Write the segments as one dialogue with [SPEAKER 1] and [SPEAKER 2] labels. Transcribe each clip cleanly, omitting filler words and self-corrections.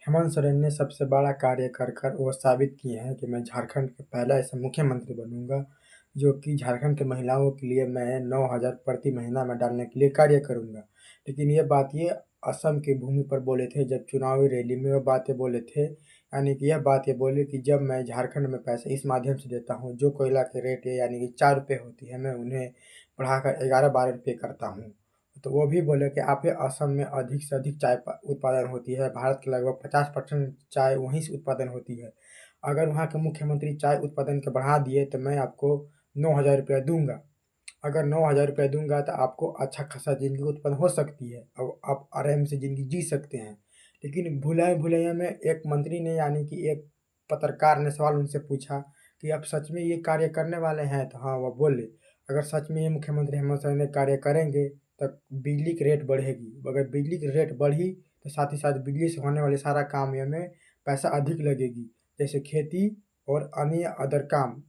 [SPEAKER 1] हेमंत सोरेन ने सबसे बड़ा कार्य कर कर वो साबित किए हैं कि मैं झारखंड के पहला ऐसा मुख्यमंत्री बनूंगा जो कि झारखंड के महिलाओं के लिए मैं 9,000 प्रति महीना में डालने के लिए कार्य करूंगा। लेकिन ये असम की भूमि पर बोले थे, जब चुनावी रैली में वो बातें बोले थे, यानी कि यह बात ये बोले कि जब मैं झारखंड में पैसे इस माध्यम से देता हूँ, जो कोयला के रेट है यानी कि 4 रुपये होती है, मैं उन्हें बढ़ाकर 11-12 रुपये करता हूँ। तो वो भी बोले कि आप ये असम में अधिक से अधिक चाय उत्पादन होती है, भारत के लगभग 50% चाय वहीं से उत्पादन होती है। अगर वहाँ के मुख्यमंत्री चाय उत्पादन के बढ़ा दिए तो मैं आपको 9,000 रुपया दूंगा। अगर 9,000 रुपया दूंगा तो आपको अच्छा खासा ज़िंदगी उत्पन्न हो सकती है और आप आराम से ज़िंदगी जी सकते हैं। लेकिन भुलाया में एक मंत्री ने, यानी कि एक पत्रकार ने सवाल उनसे पूछा कि आप सच में ये कार्य करने वाले हैं? तो हाँ, वो बोले, अगर सच में ये मुख्यमंत्री हेमंत सोरेन कार्य करेंगे तब बिजली की रेट बढ़ेगी। अगर बिजली की रेट बढ़ी तो साथ ही साथ बिजली से होने वाले सारा काम में पैसा अधिक लगेगी, जैसे खेती और अन्य अदर काम,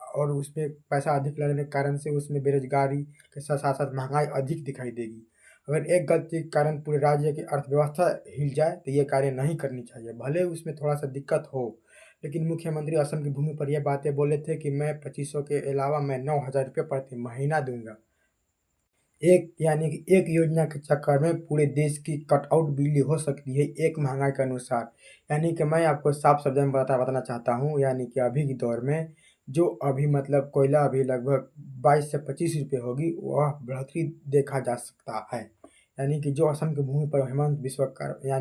[SPEAKER 1] और उसमें पैसा अधिक लगने के कारण से उसमें बेरोजगारी के साथ साथ महंगाई अधिक दिखाई देगी। अगर एक गलती के कारण पूरे राज्य की अर्थव्यवस्था हिल जाए तो ये कार्य नहीं करनी चाहिए, भले उसमें थोड़ा सा दिक्कत हो। लेकिन मुख्यमंत्री असम की भूमि पर यह बातें बोले थे कि मैं 2500 के अलावा मैं 9,000 रुपये प्रति महीना दूंगा। एक, यानी कि एक योजना के चक्कर में पूरे देश की कटआउट बिजली हो सकती है एक महंगाई के अनुसार। यानी कि मैं आपको साफ शब्दों में बताना चाहता हूँ, यानी कि अभी के दौर में जो अभी मतलब कोयला अभी लगभग 22 से 25 रुपये होगी, वह बढ़ोतरी देखा जा सकता है। यानी कि जो असम की भूमि पर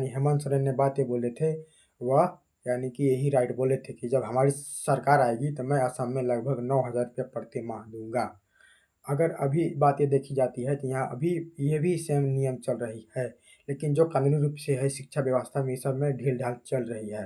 [SPEAKER 1] हेमंत सोरेन ने बातें बोले थे, वह यानी कि यही राइट बोले थे कि जब हमारी सरकार आएगी तो मैं असम में लगभग 9,000 रुपये प्रति माह दूंगा। अगर अभी बातें देखी जाती है तो यहाँ अभी ये भी सेम नियम चल रही है, लेकिन जो कानूनी रूप से है शिक्षा व्यवस्था में, इस सब में ढील ढाल चल रही है।